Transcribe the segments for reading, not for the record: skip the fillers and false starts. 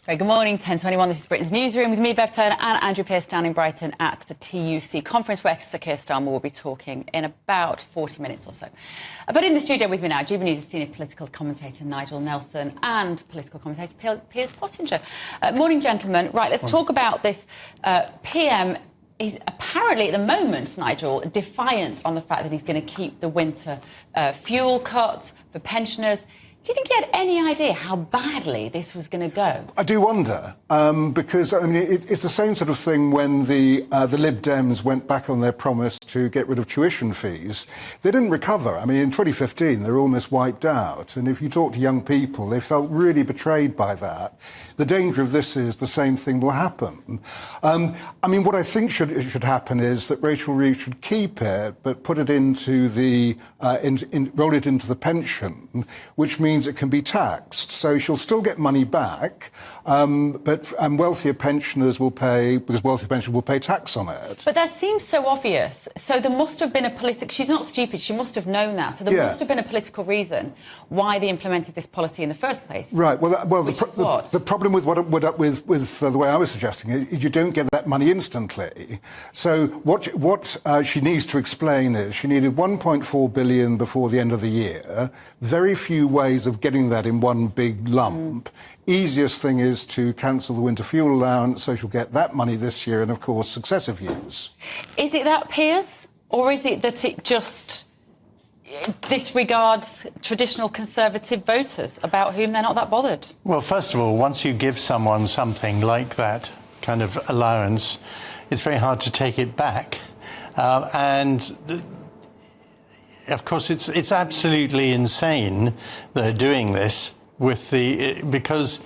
Very good morning, 10:21. This is Britain's Newsroom with me, Bev Turner, and Andrew Pearce down in Brighton at the TUC conference where Sir Keir Starmer will be talking in about 40 minutes or so. But in the studio with me now, GB News' senior political commentator Nigel Nelson and political commentator Piers Pottinger. Morning, gentlemen. Right, let's talk about this. PM is apparently at the moment, Nigel, defiant on the fact that he's going to keep the winter fuel cut for pensioners. Do you think he had any idea how badly this was going to go? I do wonder, because I mean it's the same sort of thing when the Lib Dems went back on their promise to get rid of tuition fees. They didn't recover. I mean, in 2015, they were almost wiped out. And if you talk to young people, they felt really betrayed by that. The danger of this is the same thing will happen. I mean, what I think should happen is that Rachel Reeves should keep it, but put it into the roll it into the pension, which means it can be taxed. So she'll still get money back, but wealthier pensioners will pay, because wealthier pensioners will pay tax on it. But that seems so obvious. So there must have been a political... She's not stupid. She must have known that. So there must have been a political reason why they implemented this policy in the first place. Right. Well, the problem with the way I was suggesting is you don't get that money instantly. So what she needs to explain is she needed 1.4 billion before the end of the year. Very few ways of getting that in one big lump. Easiest thing is to cancel the winter fuel allowance, so she'll get that money this year and, of course, successive years. Is it that, Piers? Or is it that it just disregards traditional Conservative voters about whom they're not that bothered? Well, first of all, once you give someone something like that kind of allowance, it's very hard to take it back. Of course, it's absolutely insane they're doing this because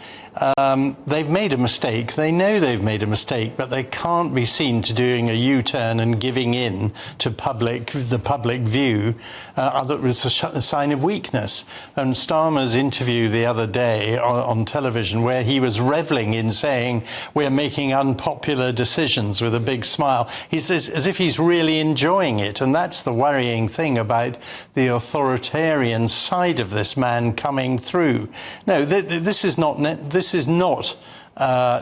they've made a mistake. They know they've made a mistake, but they can't be seen to doing a U-turn and giving in to the public view. It's a sign of weakness. And Starmer's interview the other day on television, where he was reveling in saying we're making unpopular decisions with a big smile, he says as if he's really enjoying it. And that's the worrying thing about the authoritarian side of this man coming through. No, this is not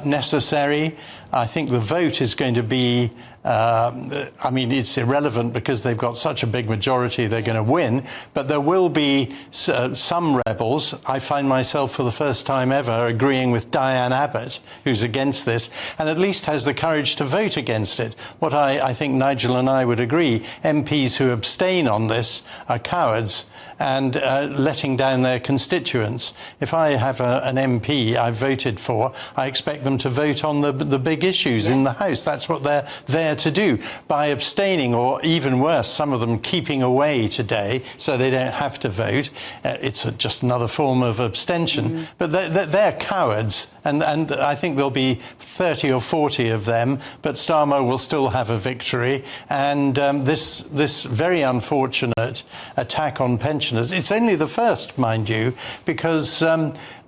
necessary. I think the vote is going to be, I mean, it's irrelevant because they've got such a big majority, they're going to win. But there will be some rebels. I find myself for the first time ever agreeing with Diane Abbott, who's against this, and at least has the courage to vote against it. What I think Nigel and I would agree, MPs who abstain on this are cowards and letting down their constituents. If I have an MP I've voted for, I expect them to vote on the big issues in the House. That's what they're there to do. By abstaining, or even worse, some of them keeping away today so they don't have to vote, it's just another form of abstention. But they're cowards, and I think there'll be 30 or 40 of them, but Starmer will still have a victory. And this very unfortunate attack on pensioners, it's only the first, mind you, because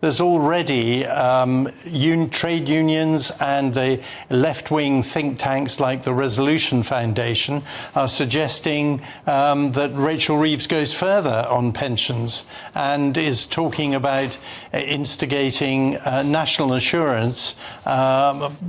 there's already trade unions and the left-wing think tanks like the Resolution Foundation are suggesting that Rachel Reeves goes further on pensions and is talking about instigating national insurance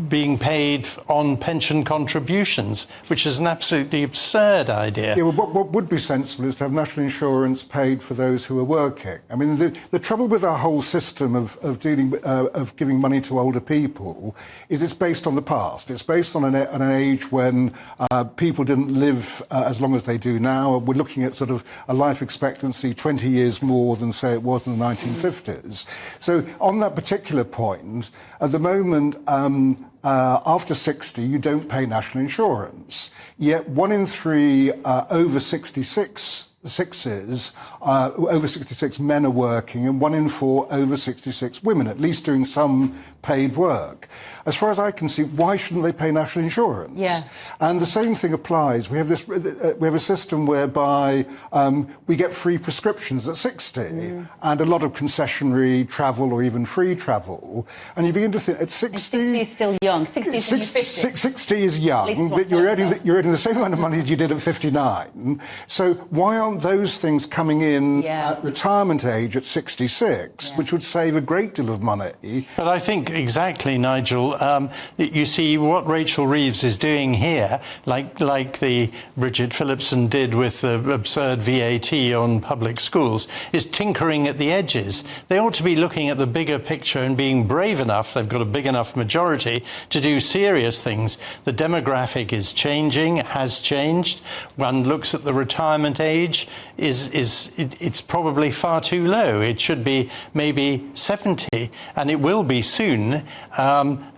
being paid on pension contributions, which is an absolutely absurd idea. Yeah, well, what would be sensible is to have national insurance paid for those who are working. I mean, the trouble with our whole system of giving money to older people is it's based on the past. It's based on an age when people didn't live as long as they do now. We're looking at sort of a life expectancy 20 years more than, say, it was in the 1950s. So on that particular point, at the moment, after 60, you don't pay national insurance. Yet 1 in 3 over 66 over 66 men are working, and 1 in 4 over 66 women, at least doing some paid work. As far as I can see, why shouldn't they pay national insurance? Yeah. And the same thing applies. We have a system whereby we get free prescriptions at 60, and a lot of concessionary travel or even free travel. And you begin to think at 60... And 60 is still young. 60 is 50. 60 is young. You're earning the same amount of money as you did at 59. So why aren't aren't those things coming in Yeah. at retirement age at 66, Yeah. which would save a great deal of money? But I think exactly, Nigel. You see what Rachel Reeves is doing here, like the Bridget Phillipson did with the absurd VAT on public schools, is tinkering at the edges. They ought to be looking at the bigger picture and being brave enough. They've got a big enough majority to do serious things. The demographic is changing, has changed. One looks at the retirement age, it's probably far too low. It should be maybe 70, and it will be soon.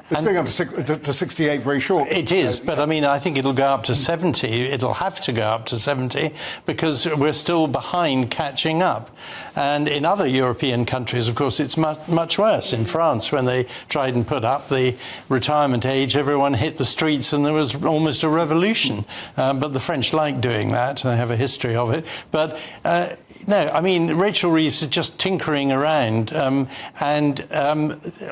It's going up to 68 very shortly. It is, but I mean, I think it'll go up to 70. It'll have to go up to 70 because we're still behind catching up. And in other European countries, of course, it's much worse. In France, when they tried and put up the retirement age, everyone hit the streets and there was almost a revolution. But the French like doing that. I have a history of it. But no, I mean, Rachel Reeves is just tinkering around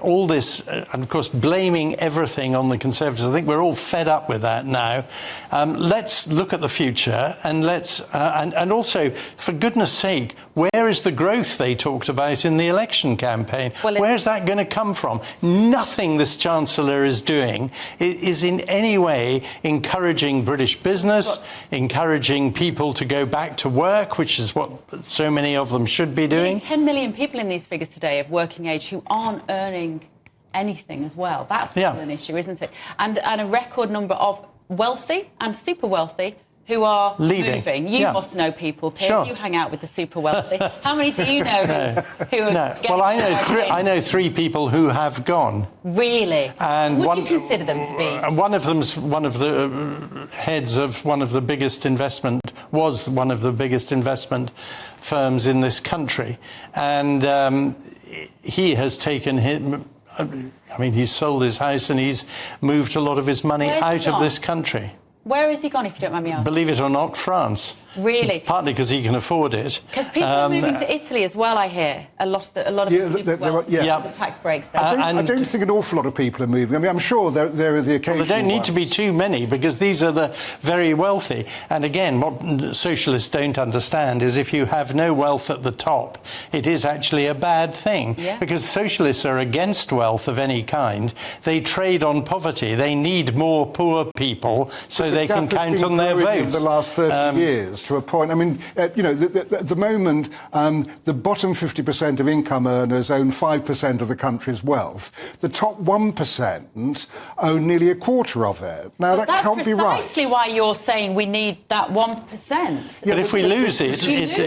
all this, and of course, blaming everything on the Conservatives. I think we're all fed up with that now. Let's look at the future and and also, for goodness sake, where is the growth they talked about in the election campaign? Well, Where's that going to come from? Nothing this Chancellor is doing is in any way encouraging British business, encouraging people to go back to work, which is what so many of them should be doing. 10 million people in these figures today of working age who aren't earning anything as well. That's still an issue, isn't it? And a record number of wealthy and super wealthy who are leaving. Moving. You must know people, Piers. Sure. You hang out with the super wealthy. How many do you know who are getting Well, I know three people who have gone. Really? And would you consider them to be? And one of them's one of the heads of one of the biggest investment firms in this country, and he has taken him. I mean, he's sold his house and he's moved a lot of his money out of this country. Where has he gone, if you don't mind me asking? Believe it or not, France. Really? Partly because he can afford it. Because people are moving to Italy as well, I hear. A lot of the tax breaks there. I don't think an awful lot of people are moving. I mean, I'm sure there are the occasional Well, there don't need to be too many, because these are the very wealthy. And again, what socialists don't understand is if you have no wealth at the top, it is actually a bad thing. Yeah. Because socialists are against wealth of any kind. They trade on poverty. They need more poor people so they can count on their votes. In the last 30 years, to a point. I mean, at the moment, the bottom 50% of income earners own 5% of the country's wealth. The top 1% own nearly a quarter of it. Now, that can't be right. That's precisely why you're saying we need that 1%. But if we lose it, you lose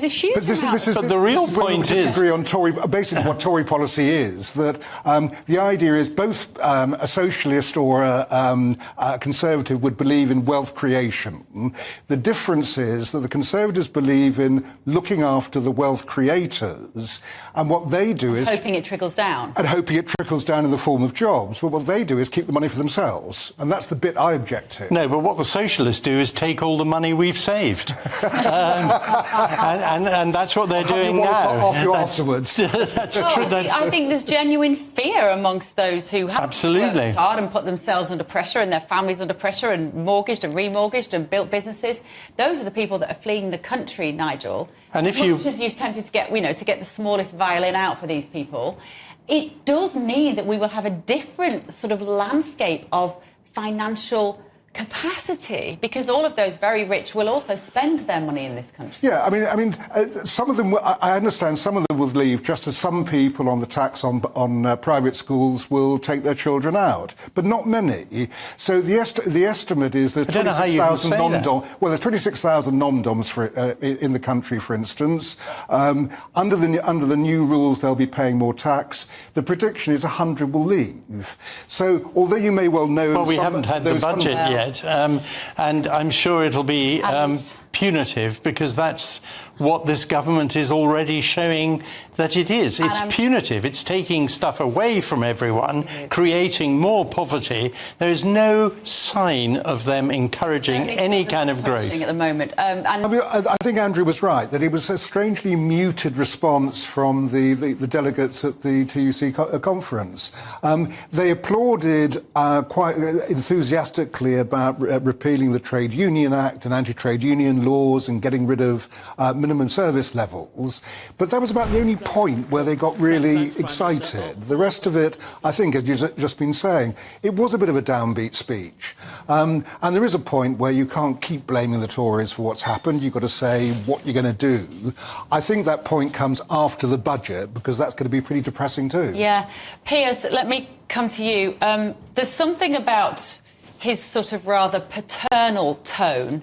a huge amount. But the real point is... disagree on basically what Tory policy is, that the idea is both a socialist or a Conservative would believe in wealth creation. The difference is that the Conservatives believe in looking after the wealth creators, and what they do is... hoping it trickles down. And hoping it trickles down in the form of jobs. But what they do is keep the money for themselves, and that's the bit I object to. No, but what the socialists do is take all the money we've saved. and that's what they're doing now. Off you afterwards. That's true. I think there's genuine fear amongst those who have Absolutely. worked hard and put themselves under pressure and their families under pressure and mortgaged and remortgaged and built businesses. Those are the people that are fleeing the country, Nigel. And if much as you've tempted to get, to get the smallest violin out for these people, it does mean that we will have a different sort of landscape of financial capacity, because all of those very rich will also spend their money in this country. Yeah, I mean, some of them. I understand some of them will leave, just as some people on the tax on private schools will take their children out, but not many. So the estimate is there's 26,000 non-dom. Well, there's 26,000 non-doms in the country, for instance. Under the new rules, they'll be paying more tax. The prediction is 100 will leave. So although you may well know, we haven't had the budget yet. And I'm sure it'll be punitive, because that's what this government is already showing that it is. It's punitive. It's taking stuff away from everyone, creating more poverty. There is no sign of them encouraging any kind of growth. At the moment. I think Andrew was right, that it was a strangely muted response from the delegates at the TUC conference. They applauded quite enthusiastically about repealing the Trade Union Act and anti-trade union laws and getting rid of minimum service levels. But that was about the only point where they got really excited. The rest of it, I think, as you've just been saying, it was a bit of a downbeat speech. And there is a point where you can't keep blaming the Tories for what's happened. You've got to say what you're going to do. I think that point comes after the budget, because that's going to be pretty depressing too. Yeah. Piers, let me come to you. There's something about his sort of rather paternal tone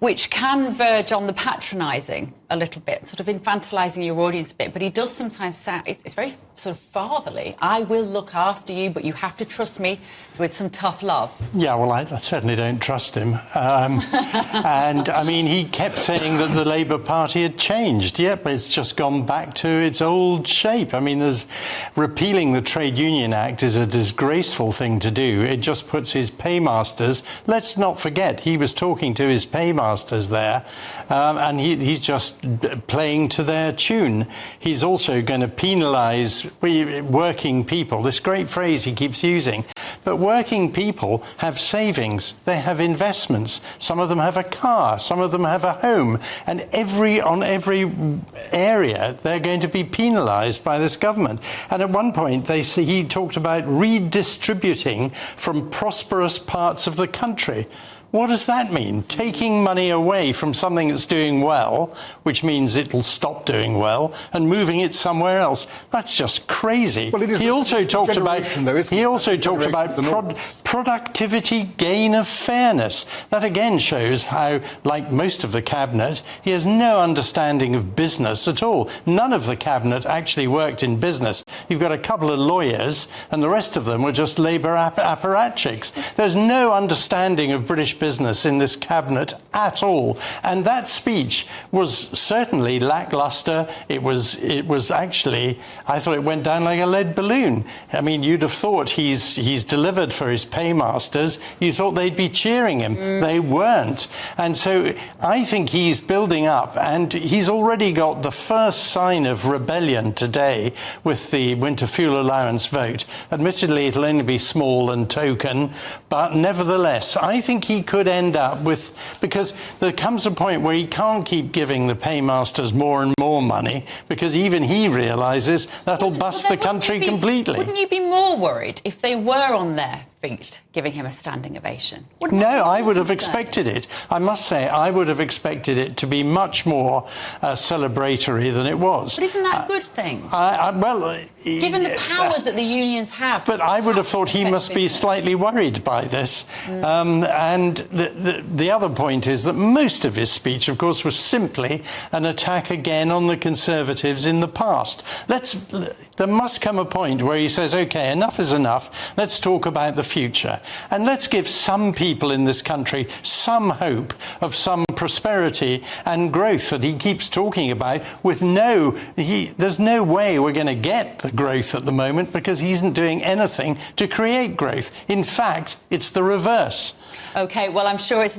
which can verge on the patronising a little bit, sort of infantilising your audience a bit, but he does sometimes sound, it's very sort of fatherly. I will look after you, but you have to trust me with some tough love. Yeah, well, I certainly don't trust him. And, I mean, he kept saying that the Labour Party had changed. Yep, it's just gone back to its old shape. I mean, repealing the Trade Union Act is a disgraceful thing to do. It just puts his paymasters... Let's not forget, he was talking to his paymasters there, and he's just playing to their tune. He's also going to penalise working people, this great phrase he keeps using. But working people have savings, they have investments, some of them have a car, some of them have a home, and on every area they're going to be penalised by this government. And at one point he talked about redistributing from prosperous parts of the country. What does that mean? Taking money away from something that's doing well, which means it'll stop doing well, and moving it somewhere else. That's just crazy. Well, he also talked about productivity gain of fairness. That again shows how, like most of the cabinet, he has no understanding of business at all. None of the cabinet actually worked in business. You've got a couple of lawyers, and the rest of them were just Labour apparatchiks. There's no understanding of British business in this cabinet at all, and that speech was certainly lackluster. It was actually, I thought it went down like a lead balloon. I mean, you'd have thought he's delivered for his paymasters. You thought they'd be cheering him. They weren't. And so I think he's building up, and he's already got the first sign of rebellion today with the winter fuel allowance vote. Admittedly, it'll only be small and token, but nevertheless, I think he could end up with, because there comes a point where he can't keep giving the paymasters more and more money, because even he realises that'll bust the country completely. Wouldn't you be more worried if they were on their feet giving him a standing ovation? No, I would have expected it. I must say, I would have expected it to be much more celebratory than it was. But isn't that a good thing? Given the powers that the unions have. But I would have thought he must be slightly worried by this. And the other point is that most of his speech, of course, was simply an attack again on the Conservatives in the past. There must come a point where he says, OK, enough is enough. Let's talk about the future. And let's give some people in this country some hope of some prosperity and growth that he keeps talking about with there's no way we're going to get the growth at the moment, because he isn't doing anything to create growth. In fact, it's the reverse. OK, well, I'm sure it's